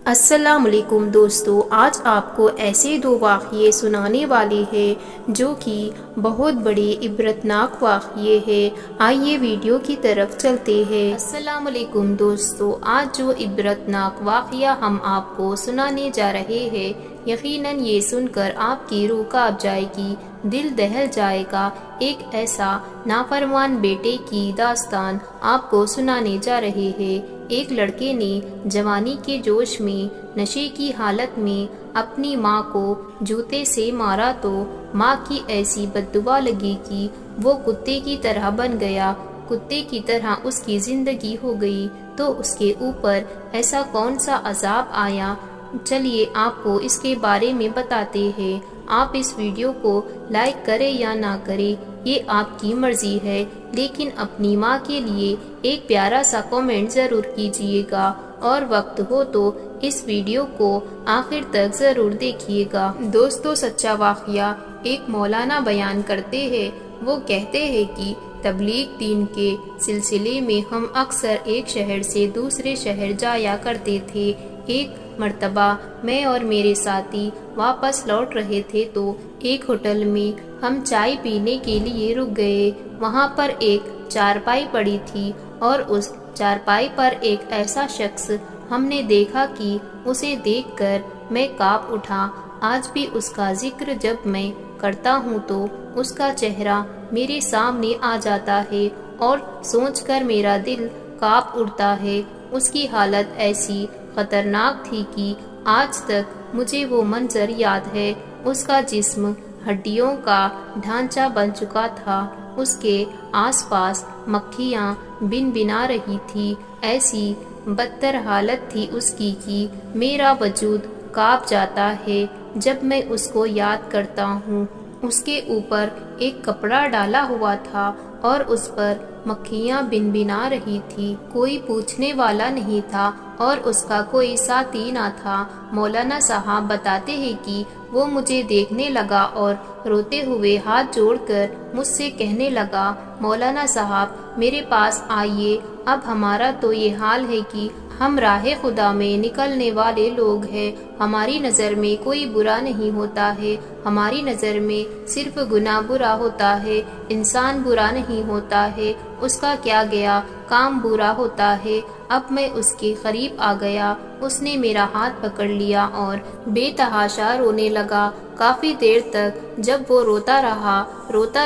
السلام علیکم دوستو، آج آپ کو ایسے دو واقعے سنانے والے ہیں جو کہ بہت بڑے عبرتناک واقعے ہیں۔ آئیے ویڈیو کی طرف چلتے ہیں۔ السلام علیکم دوستو، آج جو عبرتناک واقعہ ہم آپ کو سنانے جا رہے ہیں، یقیناً یہ سن کر آپ کی روح کانپ جائے گی، دل دہل جائے گا۔ ایک ایسا نافرمان بیٹے کی داستان آپ کو سنانے جا رہے ہیں۔ ایک لڑکے نے جوانی کے جوش میں نشے کی حالت میں اپنی ماں کو جوتے سے مارا تو ماں کی ایسی بددعا لگی کہ وہ کتے کی طرح بن گیا، کتے کی طرح اس کی زندگی ہو گئی۔ تو اس کے اوپر ایسا کون سا عذاب آیا، چلیے آپ کو اس کے بارے میں بتاتے ہیں۔ آپ اس ویڈیو کو لائک کریں یا نہ کریں یہ آپ کی مرضی ہے، لیکن اپنی ماں کے لیے ایک پیارا سا کامنٹ ضرور کیجیے گا، اور وقت ہو تو اس ویڈیو کو آخر تک ضرور دیکھیے گا۔ دوستو، سچا واقعہ ایک مولانا بیان کرتے ہیں۔ وہ کہتے ہیں کہ تبلیغ دین کے سلسلے میں ہم اکثر ایک شہر سے دوسرے شہر جایا کرتے تھے۔ ایک مرتبہ میں اور میرے ساتھی واپس لوٹ رہے تھے تو ایک ہوٹل میں ہم چائے پینے کے لیے رک گئے۔ وہاں پر ایک چارپائی پڑی تھی اور اس چارپائی پر ایک ایسا شخص ہم نے دیکھا کہ اسے دیکھ کر میں کانپ اٹھا۔ آج بھی اس کا ذکر جب میں کرتا ہوں تو اس کا چہرہ میرے سامنے آ جاتا ہے اور سوچ کر میرا دل کانپ اٹھتا ہے۔ اس کی حالت ایسی خطرناک تھی کہ آج تک مجھے وہ منظر یاد ہے۔ اس کا جسم ہڈیوں کا ڈھانچہ بن چکا تھا، اس کے آس پاس مکھیاں بن بنا رہی تھی۔ ایسی بدتر حالت تھی اس کی کہ میرا وجود کانپ جاتا ہے جب میں اس کو یاد کرتا ہوں۔ اس کے اوپر ایک کپڑا ڈالا ہوا تھا اور اس پر مکھیاں بن بنا رہی تھی۔ کوئی پوچھنے والا نہیں تھا اور اس کا کوئی ساتھی نہ تھا۔ مولانا صاحب بتاتے ہیں کہ وہ مجھے دیکھنے لگا اور روتے ہوئے ہاتھ جوڑ کر مجھ سے کہنے لگا، مولانا صاحب میرے پاس آئیے، اب ہمارا تو یہ حال ہے کہ ہم راہ خدا میں نکلنے والے لوگ ہیں۔ ہماری نظر میں کوئی برا نہیں ہوتا ہے، ہماری نظر میں صرف گناہ برا ہوتا ہے، انسان برا نہیں ہوتا ہے، اس کا کیا گیا کام برا ہوتا ہے۔ اب میں اس کے قریب آ گیا، اس نے میرا ہاتھ پکڑ لیا اور بے تحاشا رونے لگا۔ کافی دیر تک جب وہ روتا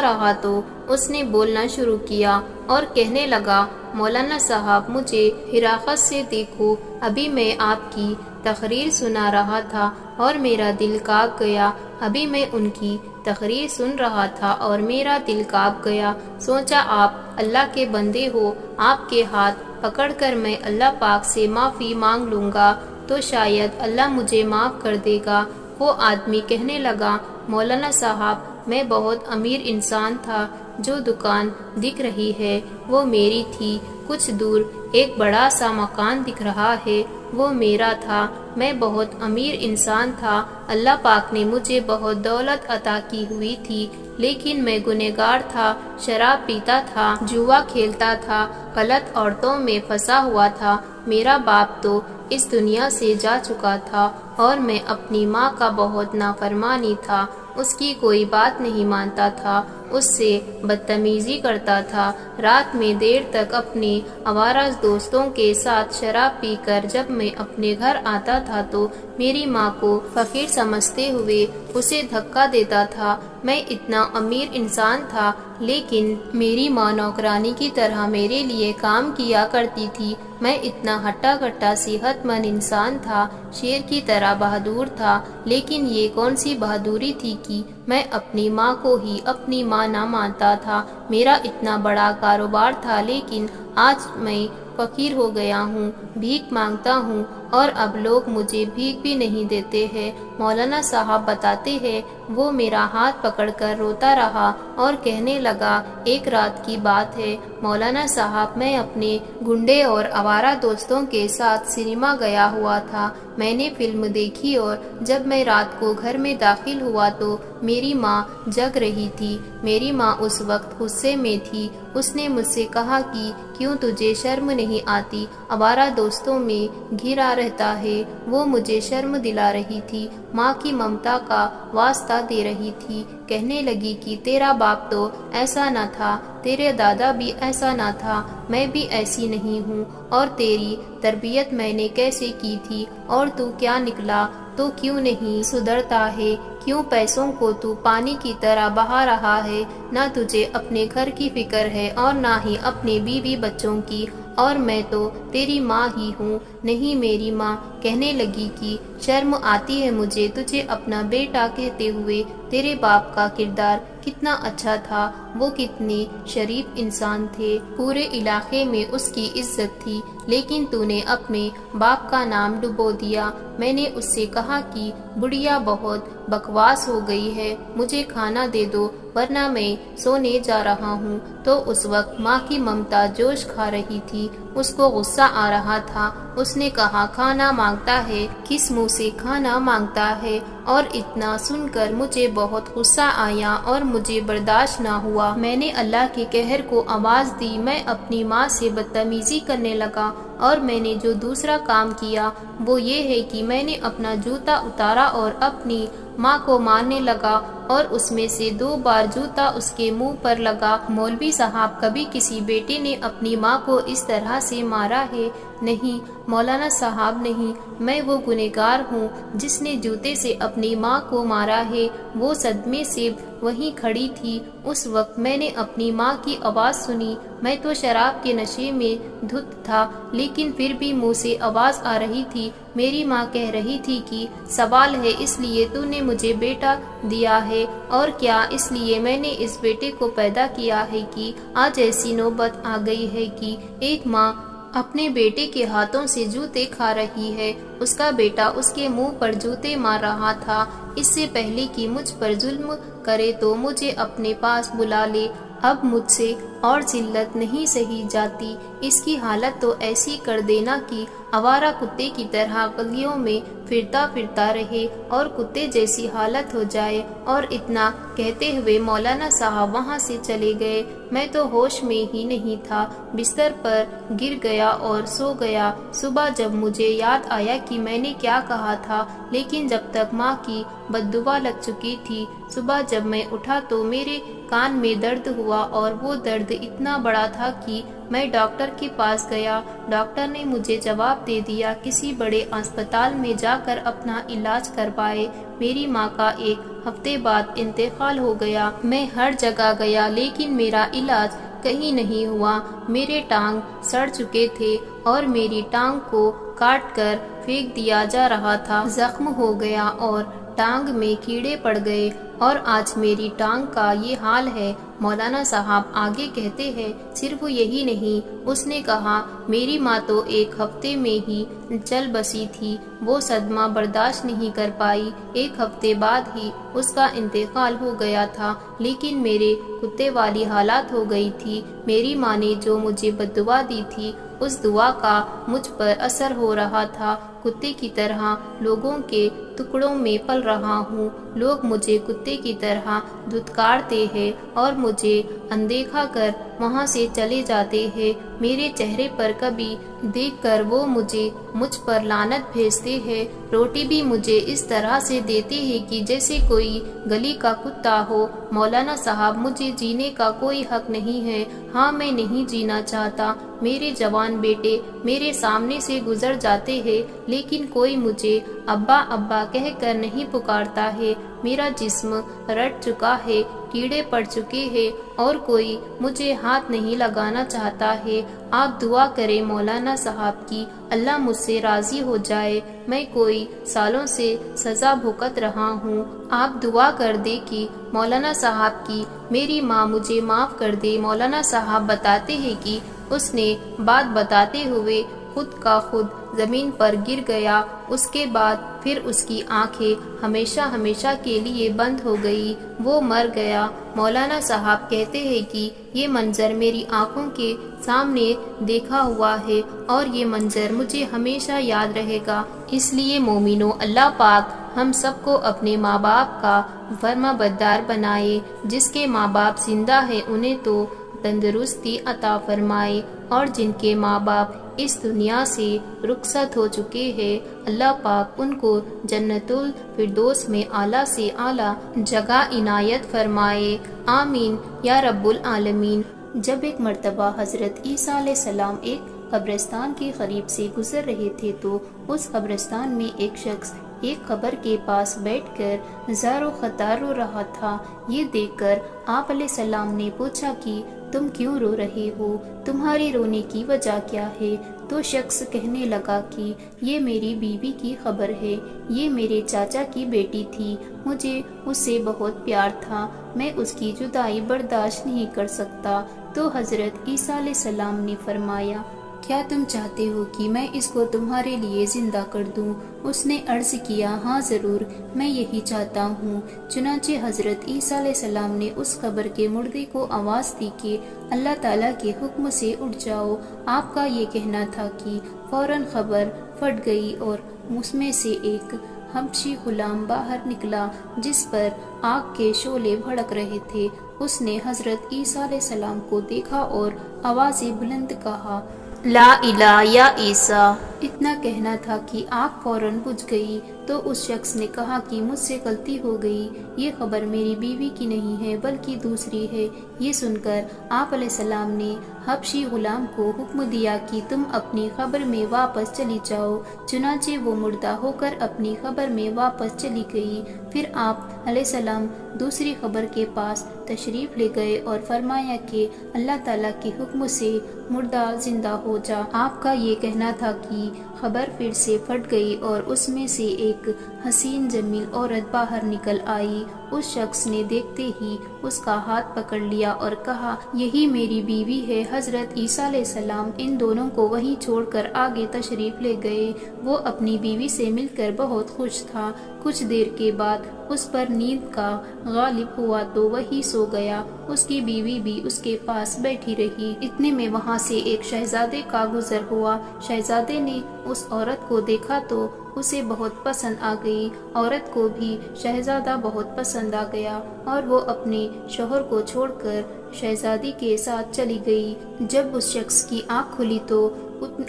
رہا تو اس نے بولنا شروع کیا اور کہنے لگا، مولانا صاحب مجھے حراست سے دیکھو، ابھی میں آپ کی تقریر سنا رہا تھا اور میرا دل کانپ گیا۔ ابھی میں ان کی تقریر سن رہا تھا اور میرا دل کانپ گیا۔ سوچا آپ اللہ کے بندے ہو، آپ کے ہاتھ پکڑ کر میں اللہ پاک سے معافی مانگ لوں گا تو شاید اللہ مجھے معاف کر دے گا۔ وہ آدمی کہنے لگا، مولانا صاحب میں بہت امیر انسان تھا، جو دکان دکھ رہی ہے وہ میری تھی، کچھ دور ایک بڑا سا مکان دکھ رہا ہے وہ میرا تھا، میں بہت امیر انسان تھا، اللہ پاک نے مجھے بہت دولت عطا کی ہوئی تھی، لیکن میں گنہگار تھا، شراب پیتا تھا، جوا کھیلتا تھا، غلط عورتوں میں پھنسا ہوا تھا، میرا باپ تو اس دنیا سے جا چکا تھا اور میں اپنی ماں کا بہت نافرمانی تھا، اس کی کوئی بات نہیں مانتا تھا، اس سے بدتمیزی کرتا تھا، رات میں دیر تک اپنے آوارہ دوستوں کے ساتھ شراب پی کر جب میں اپنے گھر آتا تھا تو میری ماں کو فقیر سمجھتے ہوئے اسے دھکا دیتا تھا۔ میں اتنا امیر انسان تھا لیکن میری ماں نوکرانی کی طرح میرے لیے کام کیا کرتی تھی۔ میں اتنا ہٹا کٹا صحت مند انسان تھا، شیر کی طرح بہادر تھا، لیکن یہ کون سی بہادری تھی کہ میں اپنی ماں کو ہی اپنی ماں نہ مانتا تھا۔ میرا اتنا بڑا کاروبار تھا لیکن آج میں فقیر ہو گیا ہوں، بھیک مانگتا ہوں اور اب لوگ مجھے بھیک بھی نہیں دیتے ہیں۔ مولانا صاحب بتاتے ہیں وہ میرا ہاتھ پکڑ کر روتا رہا اور کہنے لگا، ایک رات کی بات ہے مولانا صاحب، میں اپنے گنڈے اور آوارہ دوستوں کے ساتھ سنیما گیا ہوا تھا، میں نے فلم دیکھی اور جب میں رات کو گھر میں داخل ہوا تو میری ماں جگ رہی تھی۔ میری ماں اس وقت غصے میں تھی، اس نے مجھ سے کہا کہ کیوں تجھے شرم نہیں آتی، آوارہ دوستوں میں گھر آ رہتا ہے۔ وہ مجھے شرم دلا رہی تھی، ماں کی ممتا کا واسطہ دے رہی تھی، کہنے لگی کہ تیرا باپ تو ایسا نہ تھا، تیرے دادا بھی ایسا نہ تھا، میں بھی ایسی نہیں ہوں، اور تیری تربیت میں نے کیسے کی تھی، اور تو کیا نکلا، تو کیوں نہیں سدھرتا ہے، کیوں پیسوں کو تو پانی کی طرح بہا رہا ہے، نہ تجھے اپنے گھر کی فکر ہے اور نہ ہی اپنے بیوی بچوں کی، اور میں تو تیری ماں ہی ہوں، نہیں میری ماں۔ کہنے لگی کہ شرم آتی ہے مجھے تجھے اپنا بیٹا کہتے ہوئے، تیرے باپ کا کردار کتنا اچھا تھا، وہ کتنے شریف انسان تھے، پورے علاقے میں اس کی عزت تھی، لیکن تو نے اپنے باپ کا نام ڈبو دیا۔ میں نے اس سے کہا کہ بڑھیا بہت بکواس ہو گئی ہے، مجھے کھانا دے دو ورنہ میں سونے جا رہا ہوں۔ تو اس وقت ماں کی ممتا جوش کھا رہی تھی، اس کو غصہ آ رہا تھا، اس نے کہا کھانا مانگتا ہے، کس منہ سے کھانا مانگتا ہے، اور اتنا سن کر مجھے بہت غصہ آیا اور مجھے برداشت نہ ہوا، میں نے اللہ کے قہر کو آواز دی، میں اپنی ماں سے بدتمیزی کرنے لگا، اور میں نے جو دوسرا کام کیا وہ یہ ہے کہ میں نے اپنا جوتا اتارا اور اپنی ماں کو مارنے لگا، اور اس میں سے 2 بار جوتا اس کے منہ پر لگا۔ مولوی صاحب کبھی کسی بیٹے نے اپنی ماں کو اس طرح سے مارا ہے؟ نہیں مولانا صاحب نہیں، میں وہ گنہگار ہوں جس نے جوتے سے اپنی ماں کو مارا ہے۔ وہ صدمے سے وہیں کھڑی تھی، اس وقت میں نے اپنی ماں کی آواز سنی، میں تو شراب کے نشے میں دھت تھا، لیکن پھر بھی منہ سے آواز آ رہی تھی، میری ماں کہہ رہی تھی کہ سوال ہے اس لیے تو نے مجھے بیٹا دیا ہے، اور کیا اس لیے میں نے اس بیٹے کو پیدا کیا ہے کہ آج ایسی نوبت آ گئی ہے کہ ایک ماں اپنے بیٹے کے ہاتھوں سے جوتے کھا رہی ہے، اس کا بیٹا اس کے منہ پر جوتے مار رہا تھا، اس سے پہلے کہ مجھ پر ظلم کرے تو مجھے اپنے پاس بلا لے، اب مجھ سے اور ذلت نہیں سہی جاتی، اس کی حالت تو ایسی کر دینا کہ آوارہ کتے کی طرح گلیوں میں پھرتا رہے اور کتے جیسی حالت ہو جائے۔ اور اتنا کہتے ہوئے مولانا صاحب وہاں سے چلے گئے۔ میں تو ہوش میں ہی نہیں تھا، بستر پر گر گیا اور سو گیا۔ صبح جب مجھے یاد آیا کہ میں نے کیا کہا تھا، لیکن جب تک ماں کی بددعا لگ چکی تھی، صبح جب میں اٹھا تو میرے کان میں درد ہوا، اور وہ درد اتنا بڑا تھا کہ میں ڈاکٹر کے پاس گیا۔ ڈاکٹر نے مجھے جواب دے دیا کسی بڑے اسپتال میں جا کر اپنا علاج کروائے۔ میری ماں کا 1 ہفتے بعد انتقال ہو گیا۔ میں ہر جگہ گیا لیکن میرا علاج کہیں نہیں ہوا، میرے ٹانگ سڑ چکے تھے اور میری ٹانگ کو کاٹ کر پھینک دیا جا رہا تھا، زخم ہو گیا اور ٹانگ میں کیڑے پڑ گئے، اور آج میری ٹانگ کا یہ حال ہے۔ مولانا صاحب آگے کہتے ہیں، صرف یہی نہیں، اس نے کہا میری ماں تو 1 ہفتے میں ہی چل بسی تھی، وہ صدمہ برداشت نہیں کر پائی، 1 ہفتے بعد ہی اس کا انتقال ہو گیا تھا، لیکن میرے کتے والی حالات ہو گئی تھی۔ میری ماں نے جو مجھے بددعا دی تھی اس دعا کا مجھ پر اثر ہو رہا تھا، کتے کی طرح لوگوں کے ٹکڑوں میں پل رہا ہوں، لوگ مجھے کتے کی طرح دھتکارتے ہیں اور مجھے اندیکھا کر وہاں سے چلے جاتے ہیں، میرے چہرے پر کبھی دیکھ کر وہ مجھ پر لعنت بھیجتے ہیں، روٹی بھی مجھے اس طرح سے دیتے ہیں کہ جیسے کوئی گلی کا کتا ہو۔ مولانا صاحب مجھے جینے کا کوئی حق نہیں ہے، ہاں میں نہیں جینا چاہتا، میرے جوان بیٹے میرے سامنے سے گزر جاتے ہیں لیکن کوئی مجھے ابا ابا کہہ کر نہیں پکارتا ہے، میرا جسم رٹ چکا ہے، کیڑے پڑ چکے ہیں اور کوئی مجھے ہاتھ نہیں لگانا چاہتا ہے۔ آپ دعا کریں مولانا صاحب کی اللہ مجھ سے راضی ہو جائے، میں کوئی سالوں سے سزا بھگت رہا ہوں، آپ دعا کر دے کہ مولانا صاحب کی میری ماں مجھے معاف کر دے۔ مولانا صاحب بتاتے ہیں کہ اس نے بات بتاتے ہوئے خود کا خود زمین پر گر گیا، اس کے بعد پھر اس کی آنکھیں ہمیشہ کے لیے بند ہو گئی، وہ مر گیا۔ مولانا صاحب کہتے ہیں کہ یہ منظر میری آنکھوں کے سامنے دیکھا ہوا ہے اور یہ منظر مجھے ہمیشہ یاد رہے گا۔ اس لیے مومنو، اللہ پاک ہم سب کو اپنے ماں باپ کا فرما بردار بنائے، جس کے ماں باپ زندہ ہیں انہیں تو تندرستی عطا فرمائے، اور جن کے ماں باپ اس دنیا سے رخصت ہو چکے ہیں اللہ پاک ان کو جنت الفردوس میں اعلیٰ سے اعلیٰ جگہ عنایت فرمائے، آمین یا رب العالمین۔ جب ایک مرتبہ حضرت عیسیٰ علیہ السلام ایک قبرستان کے قریب سے گزر رہے تھے تو اس قبرستان میں ایک شخص ایک قبر کے پاس بیٹھ کر زار و خطار رو رہا تھا۔ یہ دیکھ کر آپ علیہ السلام نے پوچھا کہ تم کیوں رو رہے ہو، تمہاری رونے کی وجہ کیا ہے؟ تو شخص کہنے لگا کہ یہ میری بیوی کی خبر ہے، یہ میرے چاچا کی بیٹی تھی، مجھے اس سے بہت پیار تھا، میں اس کی جدائی برداشت نہیں کر سکتا۔ تو حضرت عیسیٰ علیہ السلام نے فرمایا، کیا تم چاہتے ہو کہ میں اس کو تمہارے لیے زندہ کر دوں؟ اس نے عرض کیا، ہاں ضرور، میں یہی چاہتا ہوں۔ چنانچہ حضرت عیسیٰ علیہ السلام نے اس قبر کے مردے کو آواز دی کہ اللہ تعالیٰ کے حکم سے اٹھ جاؤ۔ آپ کا یہ کہنا تھا کہ فوراً قبر پھٹ گئی اور اس میں سے ایک حبشی غلام باہر نکلا جس پر آگ کے شعلے بھڑک رہے تھے۔ اس نے حضرت عیسیٰ علیہ السلام کو دیکھا اور آواز بلند کہا، لا الہ یا عیسیٰ۔ اتنا کہنا تھا کہ آگ فوراً بجھ گئی۔ تو اس شخص نے کہا کہ مجھ سے غلطی ہو گئی، یہ خبر میری بیوی کی نہیں ہے بلکہ دوسری ہے۔ یہ سن کر آپ علیہ السلام نے حبشی غلام کو حکم دیا کہ تم اپنی قبر میں واپس چلی جاؤ۔ چنانچہ وہ مردہ ہو کر اپنی قبر میں واپس چلی گئی۔ پھر آپ علیہ السلام دوسری قبر کے پاس تشریف لے گئے اور فرمایا کہ اللہ تعالیٰ کے حکم سے مردہ زندہ ہو جا۔ آپ کا یہ کہنا تھا کہ قبر پھر سے پھٹ گئی اور اس میں سے ایک حسین جمیل عورت باہر نکل آئی۔ اس شخص نے دیکھتے ہی اس کا ہاتھ پکڑ لیا اور کہا، یہی میری بیوی ہے۔ حضرت عیسیٰ علیہ السلام ان دونوں کو وہیں چھوڑ کر آگے تشریف لے گئے۔ وہ اپنی بیوی سے مل کر بہت خوش تھا۔ کچھ دیر کے بعد اس پر نیند کا غالب ہوا تو وہی سو گیا۔ اس کی بیوی بھی اس کے پاس بیٹھی رہی۔ اتنے میں وہاں سے ایک شہزادے کا گزر ہوا۔ شہزادے نے اس عورت کو دیکھا تو اسے بہت پسند آ گئی۔ عورت کو بھی شہزادہ بہت پسند آ گیا اور وہ اپنے شوہر کو چھوڑ کر شہزادی کے ساتھ چلی گئی۔ جب اس شخص کی آنکھ کھلی تو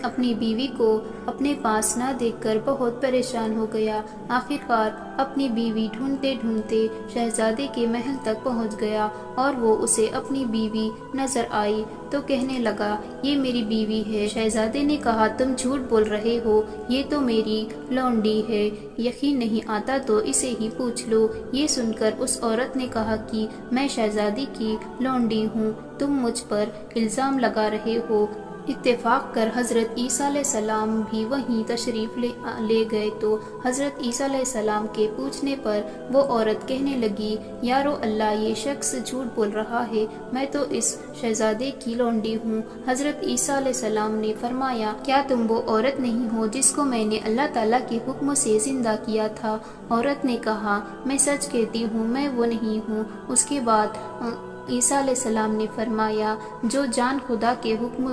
اپنی بیوی کو اپنے پاس نہ دیکھ کر بہت پریشان ہو گیا۔ آخرکار اپنی بیوی ڈھونڈتے ڈھونڈتے شہزادے کے محل تک پہنچ گیا اور وہ اسے اپنی بیوی نظر آئی تو کہنے لگا، یہ میری بیوی ہے۔ شہزادے نے کہا، تم جھوٹ بول رہے ہو، یہ تو میری لونڈی ہے، یقین نہیں آتا تو اسے ہی پوچھ لو۔ یہ سن کر اس عورت نے کہا کہ میں شہزادی کی لونڈی ہوں، تم مجھ پر الزام لگا رہے ہو۔ اتفاق کر حضرت عیسیٰ علیہ السلام بھی وہیں تشریف لے گئے تو حضرت عیسیٰ علیہ السلام کے پوچھنے پر وہ عورت کہنے لگی، یارو اللہ، یہ شخص جھوٹ بول رہا ہے، میں تو اس شہزادے کی لونڈی ہوں۔ حضرت عیسیٰ علیہ السلام نے فرمایا، کیا تم وہ عورت نہیں ہو جس کو میں نے اللہ تعالیٰ کے حکم سے زندہ کیا تھا؟ عورت نے کہا، میں سچ کہتی ہوں، میں وہ نہیں ہوں۔ اس کے بعد عیسیٰ علیہ السلام نے فرمایا، جو جان خدا کے حکم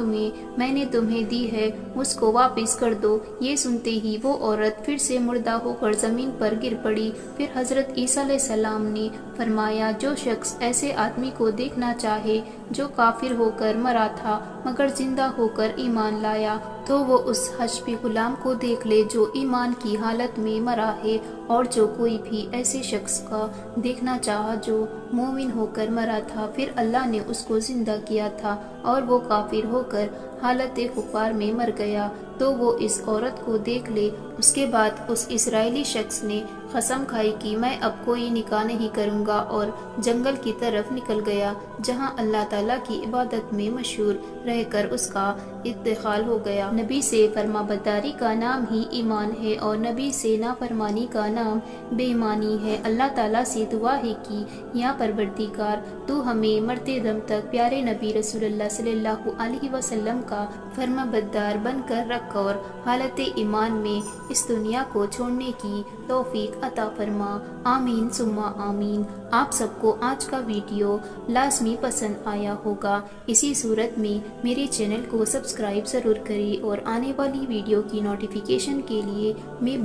میں نے تمہیں دی ہے اس کو واپس کر دو۔ یہ سنتے ہی وہ عورت پھر سے مردہ ہو کر زمین پر گر پڑی۔ پھر حضرت عیسیٰ علیہ السلام نے فرمایا، جو شخص ایسے آدمی کو دیکھنا چاہے جو کافر ہو کر مرا تھا مگر زندہ ہو کر ایمان لایا تو وہ اس حبشی غلام کو دیکھ لے جو ایمان کی حالت میں مرا ہے، اور جو کوئی بھی ایسے شخص کا دیکھنا چاہا جو مومن ہو کر مرا تھا پھر اللہ نے اس کو زندہ کیا تھا اور وہ کافر ہو کر حالت کفار میں مر گیا تو وہ اس عورت کو دیکھ لے۔ اس کے بعد اس اسرائیلی شخص نے قسم کھائی کہ میں اب کوئی نکاح نہیں کروں گا اور جنگل کی طرف نکل گیا جہاں اللہ تعالیٰ کی عبادت میں مشہور رہ کر اس کا انتقال ہو گیا۔ نبی سے فرما برداری کا نام ہی ایمان ہے اور نبی سے نافرمانی کا نام بے ایمانی ہے۔ اللہ تعالیٰ سے دعا ہے کہ یا پروردگار، تو ہمیں مرتے دم تک پیارے نبی رسول اللہ صلی اللہ علیہ وسلم کا فرما بردار بن کر رکھ اور حالت ایمان میں اس دنیا کو چھوڑنے کی توفیق عطا فرما، آمین ثم آمین۔ آپ سب کو آج کا ویڈیو لازمی پسند آیا ہوگا۔ اسی صورت میں میرے چینل کو سبسکرائب ضرور کریں اور آنے والی ویڈیو کی نوٹیفیکیشن کے لیے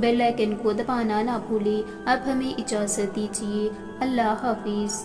بیل آئیکن کو دبانا نہ بھولیں۔ اب ہمیں اجازت دیجیے، اللہ حافظ۔